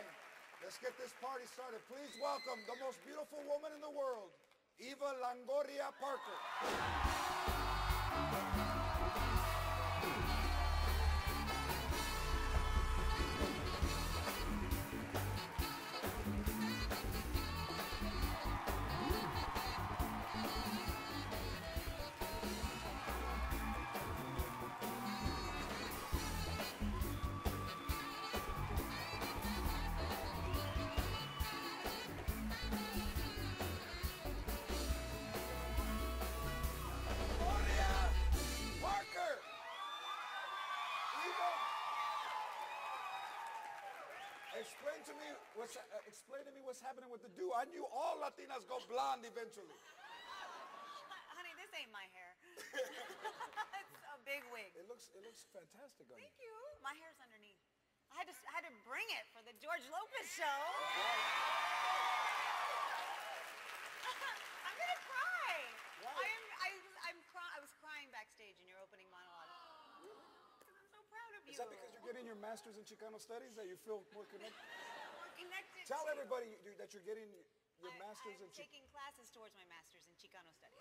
line. Let's get this party started. Please welcome the most beautiful woman in the world, Eva Longoria Parker. Explain to me what's happening with the do. I knew all Latinas go blonde eventually. Honey, this ain't my hair. It's a big wig. It looks fantastic on you. Thank you. My hair's underneath. I had to bring it for the George Lopez show. I'm gonna cry. I was crying backstage in your opening monologue. Really? I'm so proud of you. Is that because you're getting your master's in Chicano studies that you feel more connected? Connected. Tell everybody that you're getting your master's in I'm taking classes towards my master's in Chicano studies.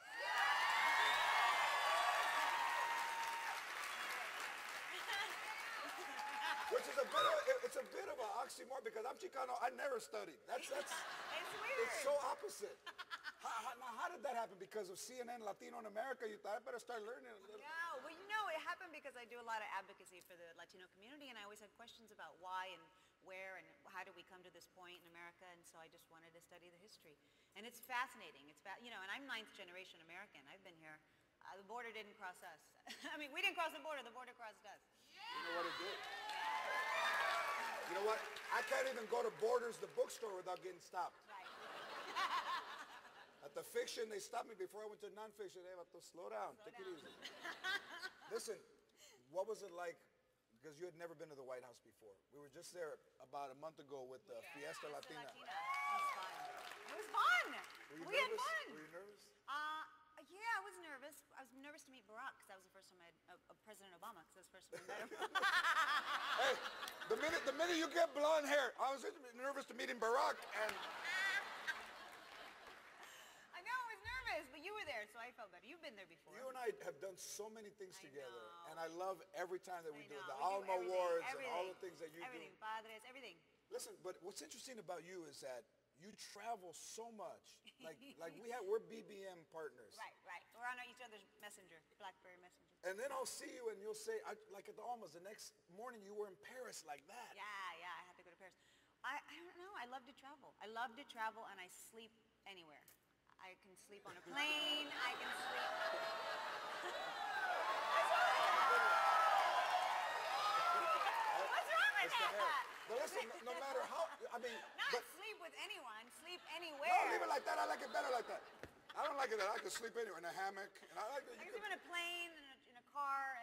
Which is a bit of an oxymoron because I'm Chicano. I never studied. It's weird. It's so opposite. How did that happen? Because of CNN Latino in America, you thought I better start learning a little. Yeah, well, you know, it happened because I do a lot of advocacy for the Latino community, and I always had questions about why and where and how did we come to this point in America, and so I just wanted to study the history. And it's fascinating. You know, and I'm 9th generation American. I've been here. The border didn't cross us. I mean, we didn't cross the border crossed us. You know what it did? You know what? I can't even go to Borders, the bookstore, without getting stopped. Right. At the fiction, they stopped me before I went to nonfiction. Hey, Vato, slow down. Take it easy. Listen, what was it like? Because you had never been to the White House before. We were just there about a month ago with the Fiesta Latina. It was fun. It was fun. Were you nervous? Had fun. Were you nervous? Yeah, I was nervous. I was nervous to meet Barack because that was the first time I had President Obama because that was the first time I met him. Hey, the minute you get blonde hair, I was nervous to meet him Barack and. I know, I was nervous, but you were there, so I felt better. You've been there before. You and I have done so many things together, and I love every time that we do it. The We Alma do Awards everything. and all the things that you everything, do. Padres, everything. Listen, but what's interesting about you is that you travel so much. We're BBM partners. Right. We're on each other's messenger, BlackBerry Messenger. And then I'll see you and you'll say, like at the Almas, the next morning you were in Paris like that. Yeah, I had to go to Paris. I don't know, I love to travel. I love to travel and I sleep anywhere. I can sleep on a plane, I can sleep. What's wrong with that? But listen, no matter how, Not sleep with anyone, sleep anywhere. No, leave it like that. I like it better like that. I don't like it that I can sleep anywhere in a hammock. And I like that I can sleep in a plane, in a car.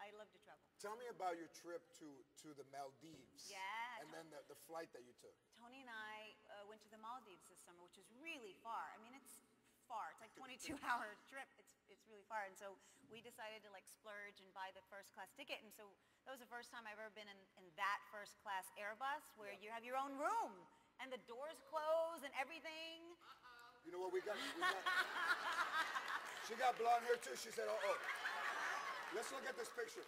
I love to travel. Tell me about your trip to the Maldives. Yeah. And then the flight that you took. Tony and I went to the Maldives this summer, which is really far. I mean, it's far. It's like 22-hour trip. It's really far. And so we decided to like splurge and buy the first class ticket. And so that was the first time I've ever been in that first class Airbus where you have your own room and the doors close and everything. You know what we got? She got blonde hair too. She said, oh. Let's look at this picture.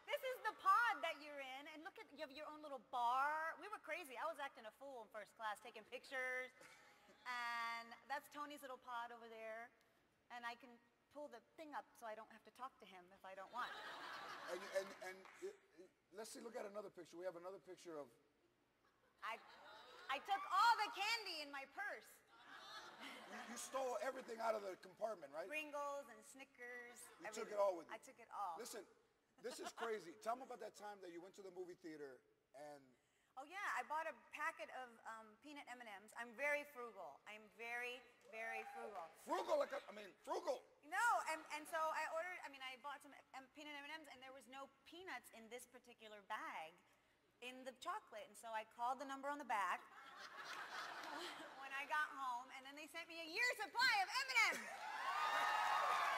This is the pod that you're in, and look at, you have your own little bar. We were crazy. I was acting a fool in first class, taking pictures. And that's Tony's little pod over there. And I can pull the thing up so I don't have to talk to him if I don't want. And let's see, look at another picture. We have another picture of... I took all the candy in my purse. You stole everything out of the compartment, right? Pringles and Snickers. You took it all with you. I took it all. Listen, this is crazy. Tell me about that time that you went to the movie theater and... Oh yeah, I bought a packet of peanut M&Ms. I'm very frugal. I'm very, very frugal. Frugal? Frugal. No, and so I bought some peanut M&Ms and there was no peanuts in this particular bag in the chocolate. And so I called the number on the back when I got home and then they sent me a year's supply of M&Ms.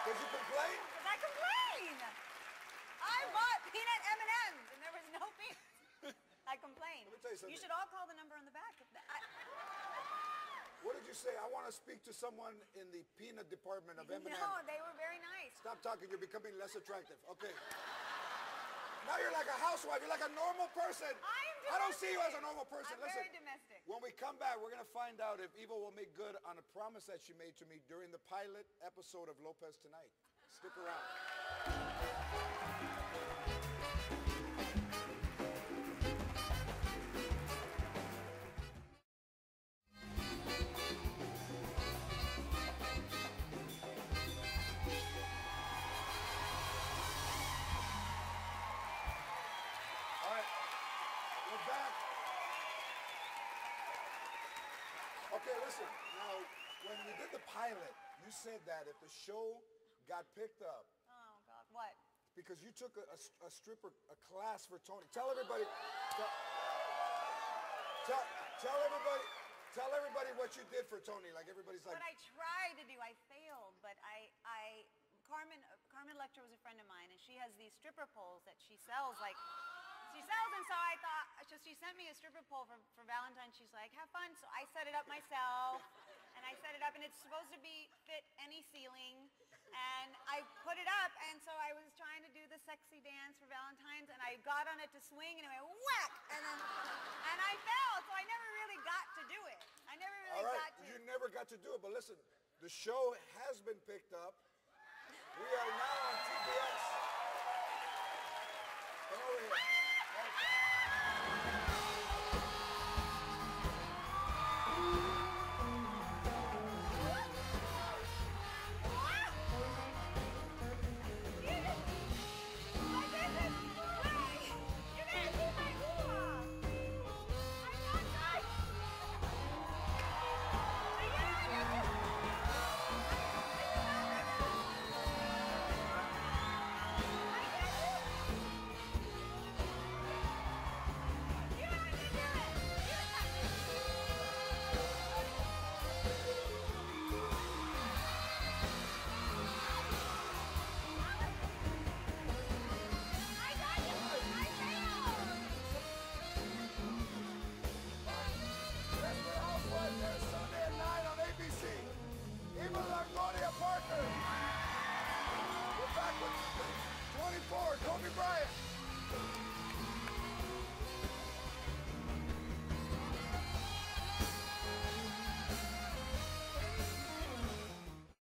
Did you complain? Because I complained. I bought peanut M&Ms and there was no peanuts. I complained. Let me tell you something. You should all call the number on the back. What did you say? I want to speak to someone in the peanut department of M&M. No, they were very nice. Stop talking. You're becoming less attractive. Okay. Now you're like a housewife. You're like a normal person. I don't see you as a normal person. I'm Listen, very domestic. when we come back, we're going to find out if Eva will make good on a promise that she made to me during the pilot episode of Lopez Tonight. Stick around. All right, we're back. Okay, listen. Now, when we did the pilot, you said that if the show got picked up, Oh, God, what? because you took a stripper, a class for Tony. Tell everybody, tell everybody what you did for Tony. Like everybody's like, What I tried to do, I failed, but Carmen Lecter was a friend of mine, and she has these stripper poles that she sells, and so I thought, so she sent me a stripper pole for Valentine's. She's like, have fun. So I set it up myself, and it's supposed to fit any ceiling, and I put it up, and so I was trying to do the sexy dance for Valentine's, and I got on it to swing, and it went whack, and I fell, so I never really got to do it. I never really all right, got to. you never got to do it. But listen, the show has been picked up. We are now on TBS. Come over here.